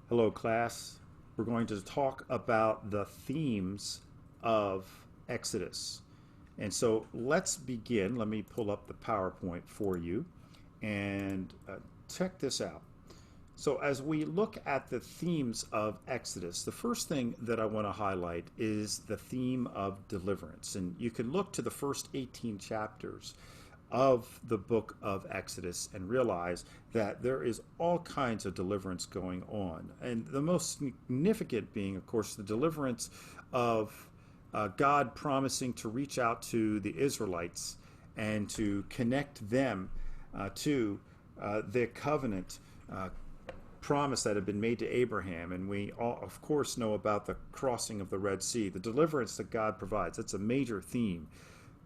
Hello, class. We're going to talk about the themes of Exodus. And so let's begin. Let me pull up the PowerPoint for you and check this out. So, as we look at the themes of Exodus, the first thing that I want to highlight is the theme of deliverance. And you can look to the first 18 chapters of the book of Exodus and realize that there is all kinds of deliverance going on. And the most significant being, of course, the deliverance of God promising to reach out to the Israelites and to connect them to the covenant promise that had been made to Abraham. And we all, of course, know about the crossing of the Red Sea, the deliverance that God provides. That's a major theme.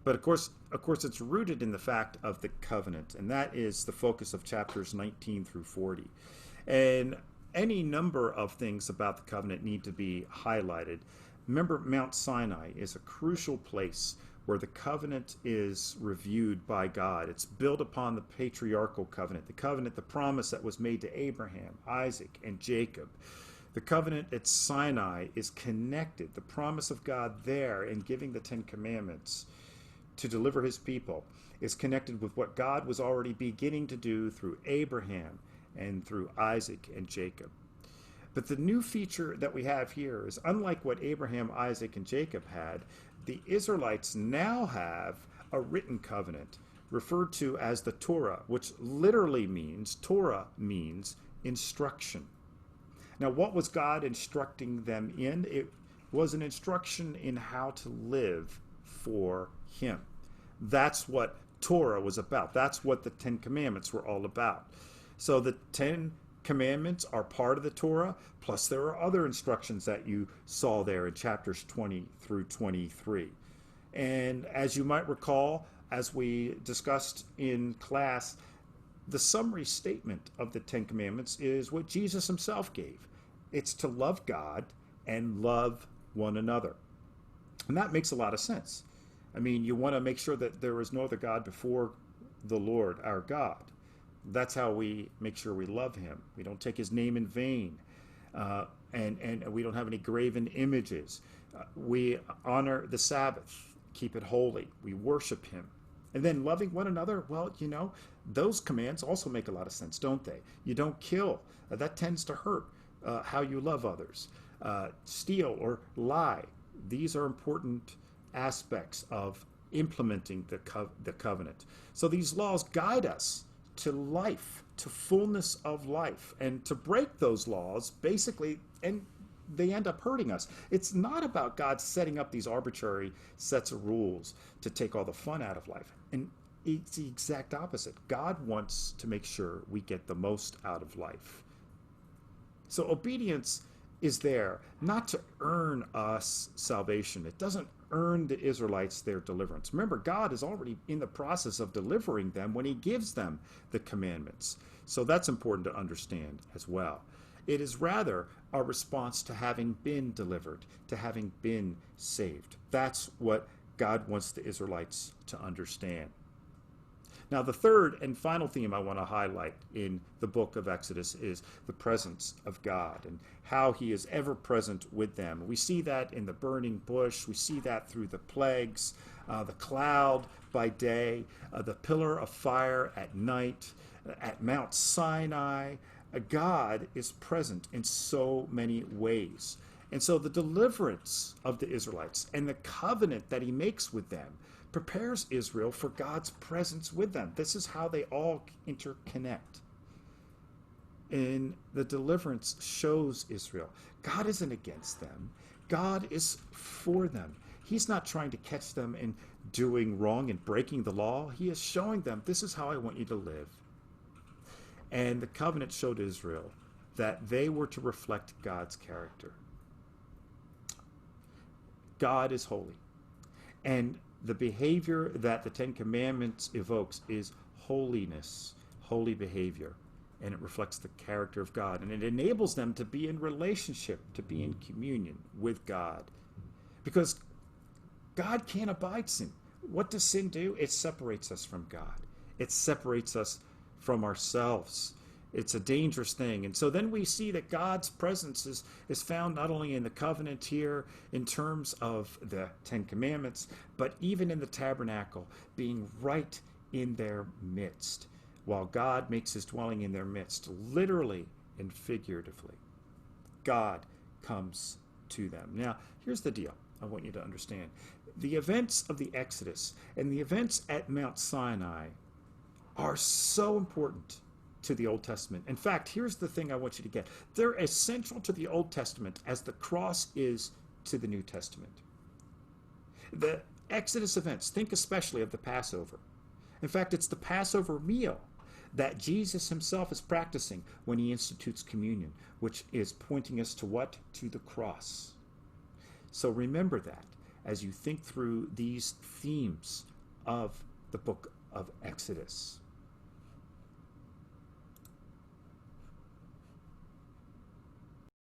But of course, it's rooted in the fact of the covenant, and that is the focus of chapters 19 through 40. And any number of things about the covenant need to be highlighted. Remember, Mount Sinai is a crucial place where the covenant is reviewed by God. It's built upon the patriarchal covenant, the promise that was made to Abraham, Isaac, and Jacob. The covenant at Sinai is connected, the promise of God there in giving the Ten Commandments to deliver his people is connected with what God was already beginning to do through Abraham and through Isaac and Jacob. But the new feature that we have here is unlike what Abraham, Isaac, and Jacob had, the Israelites now have a written covenant referred to as the Torah, which literally means, Torah means instruction. Now, what was God instructing them in? It was an instruction in how to live for him. That's what Torah was about. That's what the Ten Commandments were all about. So the Ten Commandments are part of the Torah, plus there are other instructions that you saw there in chapters 20 through 23. And as you might recall, as we discussed in class, the summary statement of the Ten Commandments is what Jesus himself gave. It's to love God and love one another. And that makes a lot of sense. I mean, you want to make sure that there is no other God before the Lord, our God. That's how we make sure we love him. We don't take his name in vain. And we don't have any graven images. We honor the Sabbath, keep it holy. We worship him. And then loving one another, well, those commands also make a lot of sense, don't they? You don't kill. That tends to hurt how you love others. Steal or lie. These are important aspects of implementing the covenant. So these laws guide us to life, to fullness of life. And to break those laws, basically, and they end up hurting us. It's not about God setting up these arbitrary sets of rules to take all the fun out of life. And it's the exact opposite. God wants to make sure we get the most out of life. So obedience is there not to earn us salvation. It doesn't earn the Israelites their deliverance. Remember, God is already in the process of delivering them when he gives them the commandments. So that's important to understand as well. It is rather a response to having been delivered, to having been saved. That's what God wants the Israelites to understand. Now, the third and final theme I want to highlight in the book of Exodus is the presence of God and how he is ever present with them. We see that in the burning bush. We see that through the plagues, the cloud by day, the pillar of fire at night, at Mount Sinai. God is present in so many ways. And so the deliverance of the Israelites and the covenant that he makes with them prepares Israel for God's presence with them. This is how they all interconnect. And the deliverance shows Israel God isn't against them. God is for them. He's not trying to catch them in doing wrong and breaking the law. He is showing them, this is how I want you to live. And the covenant showed Israel that they were to reflect God's character. God is holy. And the behavior that the Ten Commandments evokes is holiness, holy behavior, and it reflects the character of God. And it enables them to be in relationship, to be in communion with God. Because God can't abide sin. What does sin do? It separates us from God. It separates us from ourselves. It's a dangerous thing. And so then we see that God's presence is found not only in the covenant here in terms of the Ten Commandments, but even in the tabernacle, being right in their midst, while God makes his dwelling in their midst, literally and figuratively. God comes to them. Now, here's the deal I want you to understand. The events of the Exodus and the events at Mount Sinai are so important to the Old Testament. In fact, here's the thing I want you to get. They're as central to the Old Testament as the cross is to the New Testament. The Exodus events, think especially of the Passover. In fact, it's the Passover meal that Jesus himself is practicing when he institutes communion, which is pointing us to what? To the cross. So remember that as you think through these themes of the book of Exodus.